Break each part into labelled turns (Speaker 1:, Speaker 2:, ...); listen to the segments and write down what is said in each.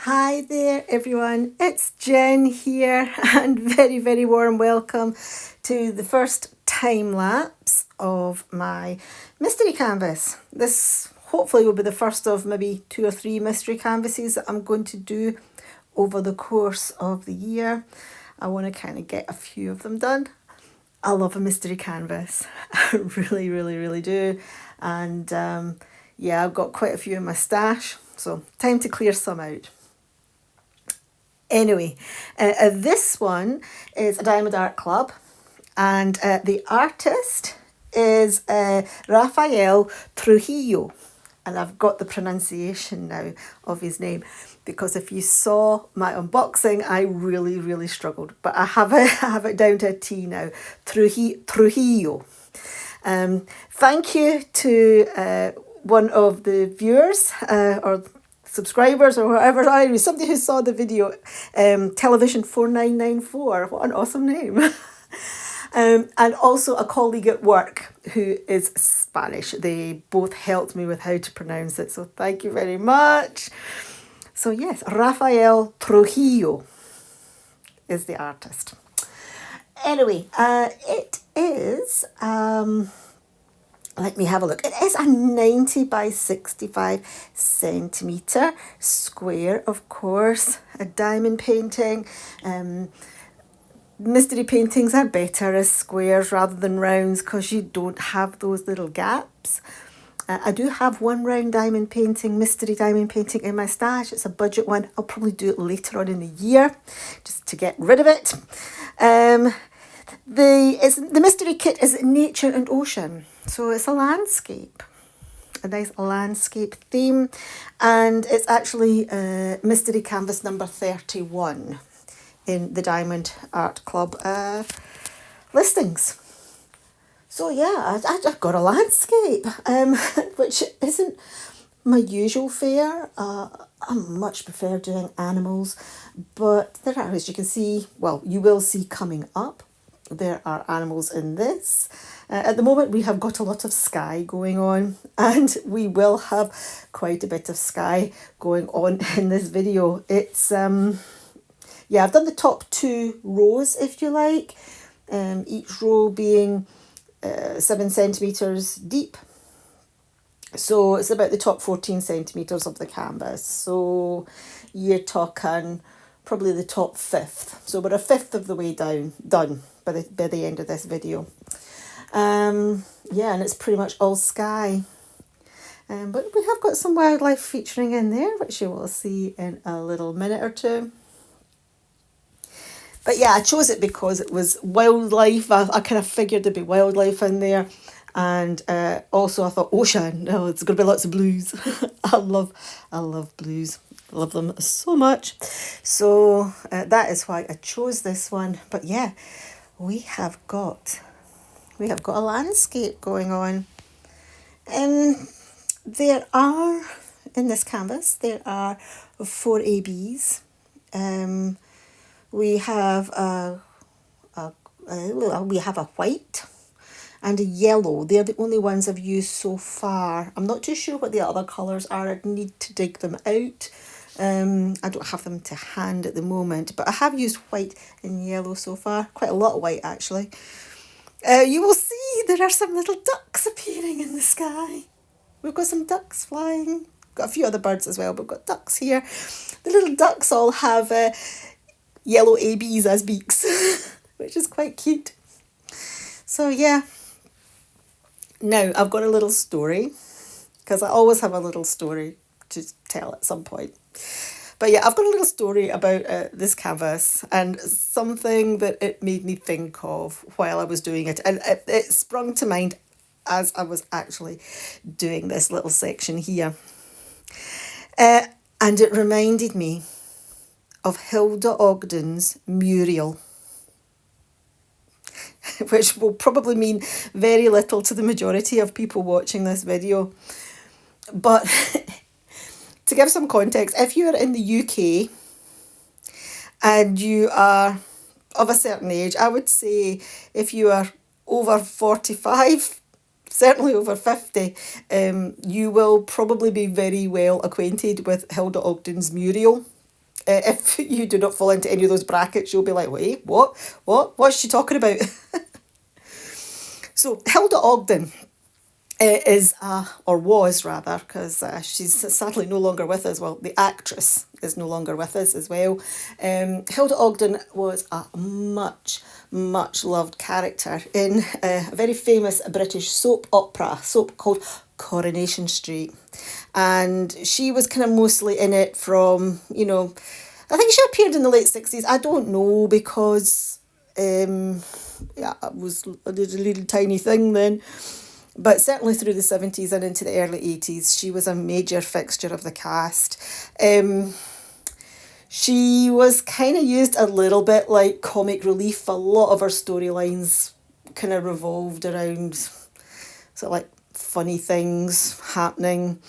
Speaker 1: Hi there, everyone. It's Jen here, and very warm welcome to the first time lapse of my mystery canvas. This hopefully will be the first of maybe 2 or 3 mystery canvases that I'm going to do over the course of the year. I want to kind of get a few of them done. I love a mystery canvas. I really do. And yeah, I've got quite a few in my stash, so time to clear some out. Anyway, this one is a Diamond Art Club, and the artist is Raphael Trujillo. And I've got the pronunciation now of his name, because if you saw my unboxing, I really struggled. But I have it down to a T now, Trujillo. Thank you to one of the viewers or subscribers or whatever, somebody who saw the video, Television 4994, what an awesome name. And also a colleague at work who is Spanish. They both helped me with how to pronounce it, so thank you very much. So yes, Raphael Trujillo is the artist. Anyway, it is let me have a look. It is a 90 by 65 centimetre square, of course, a diamond painting. Mystery paintings are better as squares rather than rounds because you don't have those little gaps. I do have one round diamond painting, mystery diamond painting in my stash. It's a budget one. I'll probably do it later on in the year just to get rid of it. The mystery kit is nature and ocean. So it's a landscape, a nice landscape theme. And it's actually mystery canvas number 31 in the Diamond Art Club listings. So yeah, I've got a landscape, which isn't my usual fare. I much prefer doing animals, but there are, as you can see, well, you will see coming up, there are animals in this. At the moment, we have got a lot of sky going on, and we will have quite a bit of sky going on in this video. It's yeah, I've done the top 2 rows, if you like, each row being 7 centimetres deep. So it's about the top 14 centimetres of the canvas. So you're talking probably the top 5th. So we're a 5th of the way done by the end of this video. Yeah, and it's pretty much all sky. But we have got some wildlife featuring in there, which you will see in a little minute or two. But yeah, I chose it because it was wildlife. I kind of figured there'd be wildlife in there. And also I thought ocean, oh, it's going to be lots of blues. I love blues. I love them so much. So that is why I chose this one. But yeah, we have got a landscape going on. There are, in this canvas, there are 4 ABs. We have a white and a yellow. They're the only ones I've used so far. I'm not too sure what the other colours are. I'd need to dig them out. I don't have them to hand at the moment, but I have used white and yellow so far. Quite a lot of white, actually. You will see there are some little ducks appearing in the sky. We've got some ducks flying. Got a few other birds as well, but we've got ducks here. The little ducks all have yellow ABs as beaks, which is quite cute. So yeah, now I've got a little story, because I always have a little story to tell at some point. But yeah, I've got a little story about this canvas and something that it made me think of while I was doing it. And it sprung to mind as I was actually doing this little section here. And it reminded me of Hilda Ogden's Muriel, which will probably mean very little to the majority of people watching this video. But to give some context, if you are in the UK and you are of a certain age, I would say if you are over 45, certainly over 50, you will probably be very well acquainted with Hilda Ogden's Muriel. If you do not fall into any of those brackets, you'll be like, wait, what? What's she talking about? So Hilda Ogden is, or was rather, because she's sadly no longer with us. Well, the actress is no longer with us as well. Hilda Ogden was a much loved character in a very famous British soap called Coronation Street. And she was kind of mostly in it from, I think she appeared in the late 60s. I don't know, because I was a little tiny thing then. But certainly through the 70s and into the early 80s, she was a major fixture of the cast. She was kind of used a little bit like comic relief. A lot of her storylines kind of revolved around sort of like funny things happening.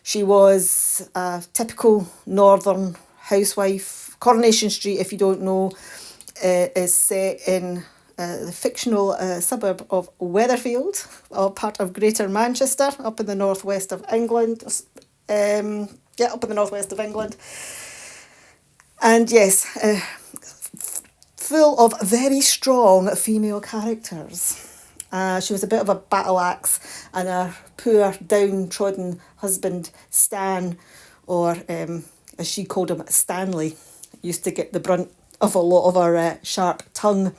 Speaker 1: She was a typical northern housewife. Coronation Street, if you don't know, is set in the fictional suburb of Weatherfield, part of Greater Manchester, up in the northwest of England. Up in the northwest of England. And yes, full of very strong female characters. She was a bit of a battle axe, and her poor downtrodden husband Stan, or as she called him, Stanley, used to get the brunt of a lot of her sharp tongue.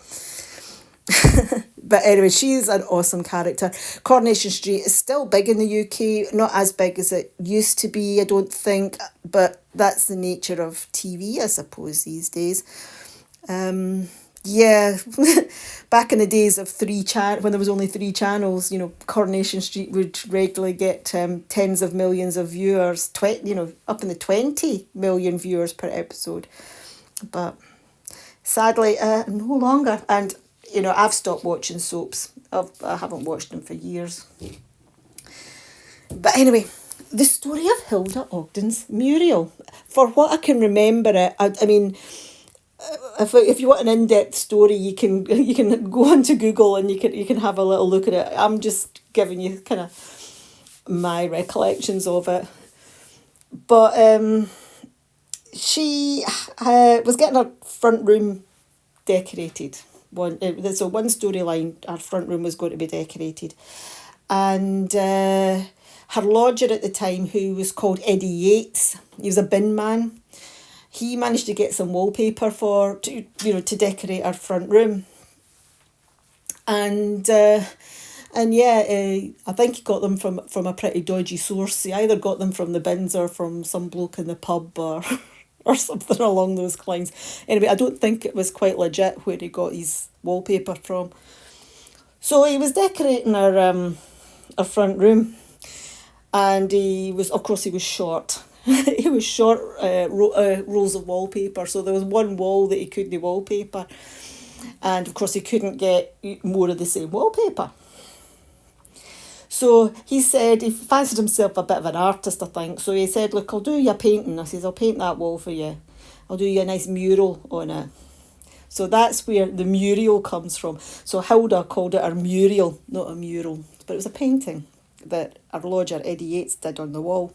Speaker 1: But anyway, she's an awesome character. Coronation Street is still big in the UK, not as big as it used to be, I don't think, but that's the nature of TV, I suppose, these days. Back in the days of when there was only 3 channels, Coronation Street would regularly get tens of millions of viewers, up in the 20 million viewers per episode. But sadly, no longer. And I've stopped watching soaps. I haven't watched them for years. But anyway, the story of Hilda Ogden's Muriel. For what I can remember it, I mean, if you want an in-depth story, you can go onto Google and you can have a little look at it. I'm just giving you kind of my recollections of it. But she was getting her front room decorated. One storyline, our front room was going to be decorated, and her lodger at the time, who was called Eddie Yates, he was a bin man. He managed to get some wallpaper to decorate our front room, and I think he got them from a pretty dodgy source. He either got them from the bins or from some bloke in the pub or something along those lines. Anyway, I don't think it was quite legit where he got his wallpaper from. So he was decorating our front room, and he was short. He was short rolls of wallpaper, so there was one wall that he couldn't wallpaper, and of course he couldn't get more of the same wallpaper. So he said he fancied himself a bit of an artist, I think. So he said, look, I'll do you a painting. I says, I'll paint that wall for you. I'll do you a nice mural on it. So that's where the Muriel comes from. So Hilda called it her Muriel, not a mural. But it was a painting that our lodger, Eddie Yates, did on the wall.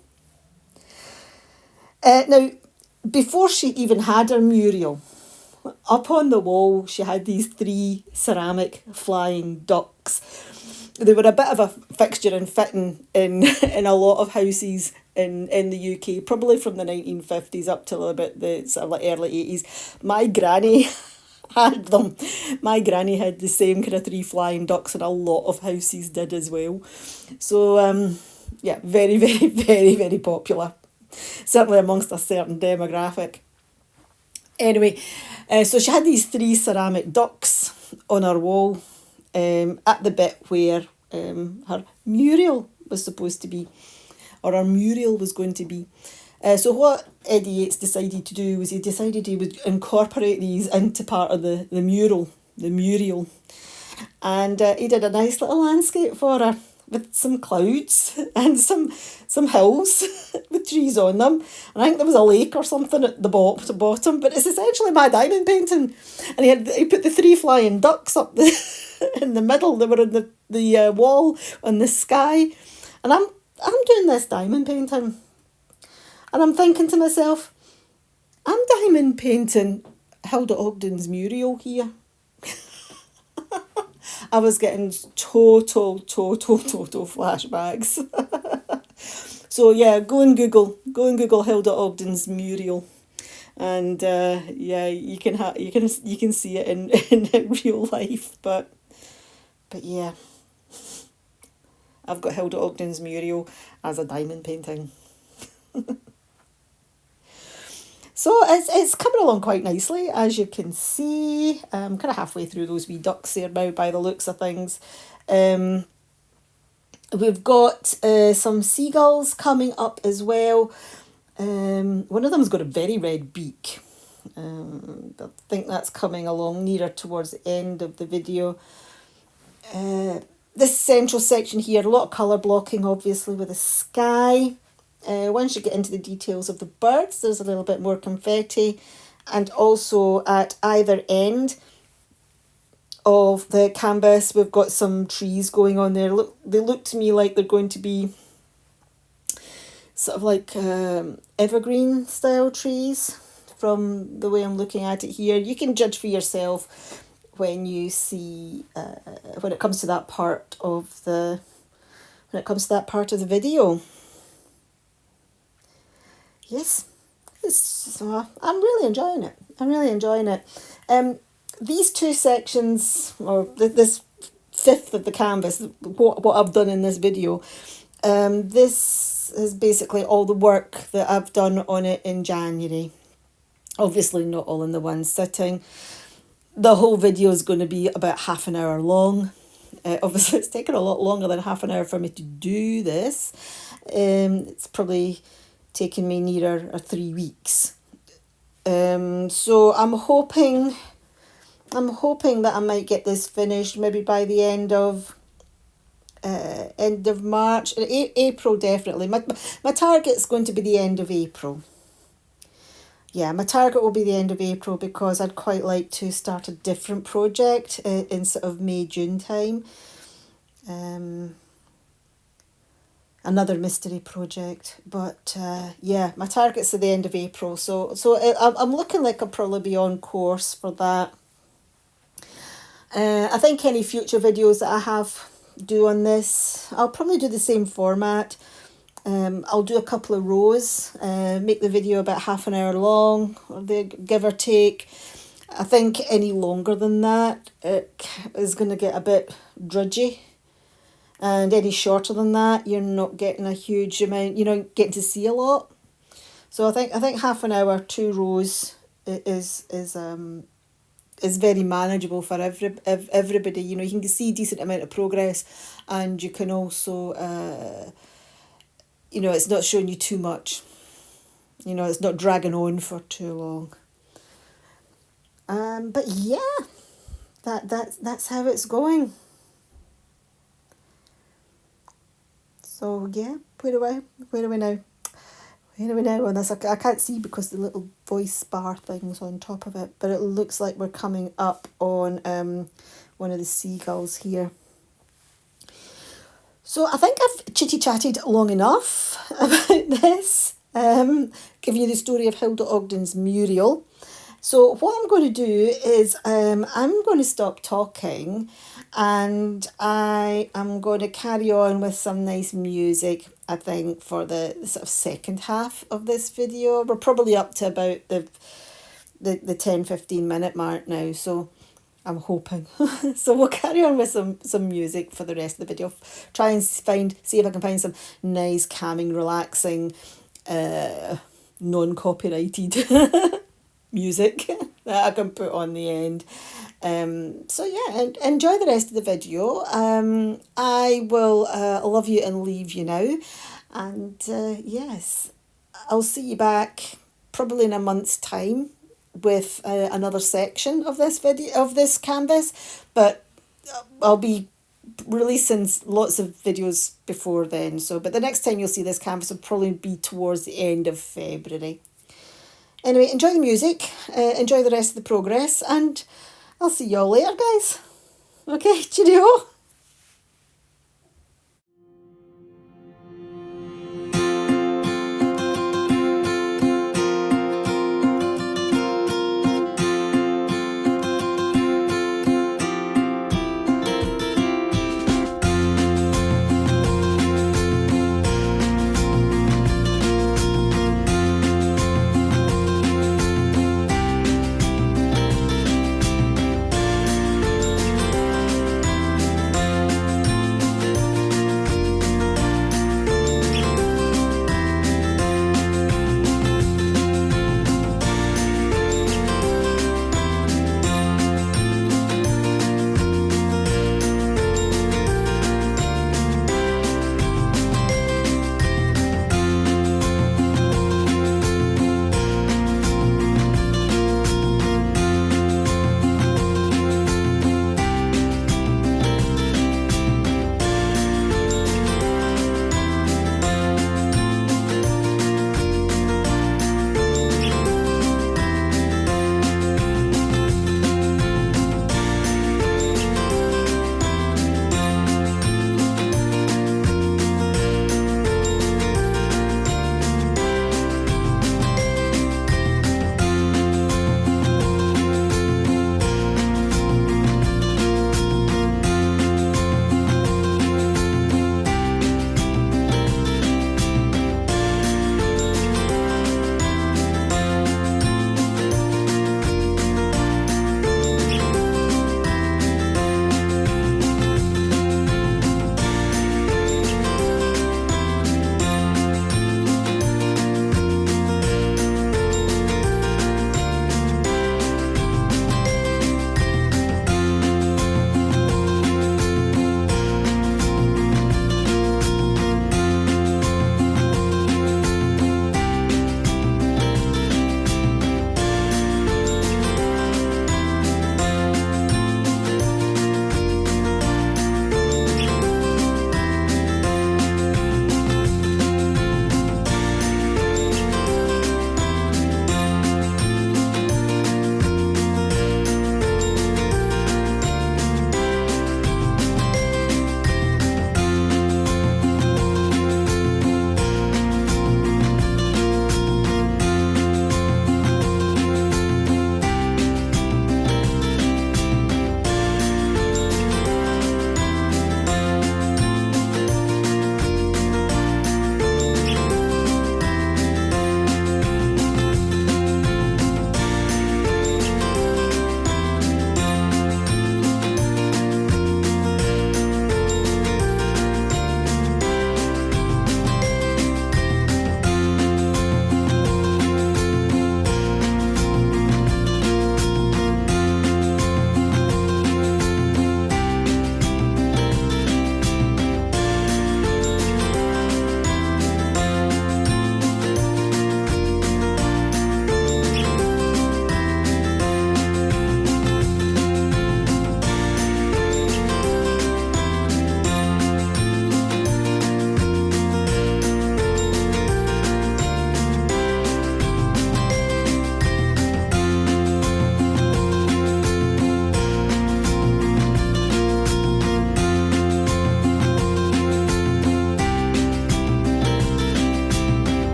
Speaker 1: Now, before she even had her Muriel, up on the wall, she had these 3 ceramic flying ducks. They were a bit of a fixture and fitting in a lot of houses in the UK, probably from the 1950s up till about the sort of like early 80s. My granny had them. My granny had the same kind of 3 flying ducks, and a lot of houses did as well. So, very, very, very, very popular. Certainly amongst a certain demographic. Anyway, so she had these 3 ceramic ducks on her wall, at the bit where her Muriel was supposed to be, or her Muriel was going to be. So what Eddie Yates decided to do was he decided he would incorporate these into part of the Muriel. And he did a nice little landscape for her with some clouds and some hills with trees on them. And I think there was a lake or something at the bottom, but it's essentially my diamond painting. And he put the 3 flying ducks up in the middle. They were in the wall on the sky. And I'm doing this diamond painting. And I'm thinking to myself, I'm diamond painting Hilda Ogden's mural here. I was getting total flashbacks. So yeah, go and Google Hilda Ogden's mural, and yeah, you can see it in in real life. But yeah, I've got Hilda Ogden's mural as a diamond painting. So it's coming along quite nicely, as you can see. I'm kind of halfway through those wee ducks there now by the looks of things. We've got some seagulls coming up as well. One of them's got a very red beak. I think that's coming along nearer towards the end of the video. This central section here, a lot of colour blocking obviously with the sky. Once you get into the details of the birds, there's a little bit more confetti, and also at either end of the canvas we've got some trees going on there. They look to me like they're going to be sort of like evergreen style trees from the way I'm looking at it here. You can judge for yourself when you see when it comes to that part of the video. Yes, I'm really enjoying it. These two sections, or this fifth of the canvas, what I've done in this video, this is basically all the work that I've done on it in January. Obviously not all in the one sitting. The whole video is going to be about half an hour long. Obviously it's taken a lot longer than half an hour for me to do this. It's probably taken me nearer 3 weeks. So I'm hoping that I might get this finished maybe by the end of March. April definitely. My target's going to be the end of April. Yeah, my target will be the end of April because I'd quite like to start a different project in sort of May, June time. Another mystery project, but yeah, my target's at the end of April, so I'm looking like I'll probably be on course for that. I think any future videos that I have do on this, I'll probably do the same format. I'll do a couple of rows, make the video about half an hour long, or give or take. I think any longer than that, it is going to get a bit drudgy. And any shorter than that, you're not getting a huge amount, you're not getting to see a lot. So I think half an hour, 2 rows is very manageable for everybody. You know, you can see a decent amount of progress, and you can also, you know, it's not showing you too much. You know, it's not dragging on for too long. But yeah, that's how it's going. So yeah, where are we now? Where are we now on this? I can't see because the little voice bar thing's on top of it, but it looks like we're coming up on one of the seagulls here. So I think I've chitty-chatted long enough about this, giving you the story of Hilda Ogden's mural. So what I'm going to do is I'm going to stop talking, and I am going to carry on with some nice music, I think, for the sort of second half of this video. We're probably up to about the 10-15 minute mark now, so I'm hoping. So we'll carry on with some music for the rest of the video. Try and see if I can find some nice, calming, relaxing, non-copyrighted music that I can put on the end. So yeah, enjoy the rest of the video. I will love you and leave you now. And yes, I'll see you back probably in a month's time with another section of this canvas, but I'll be releasing lots of videos before then. But the next time you'll see this canvas will probably be towards the end of February. Anyway, enjoy the music, enjoy the rest of the progress, and I'll see you all later, guys. Okay, cheerio.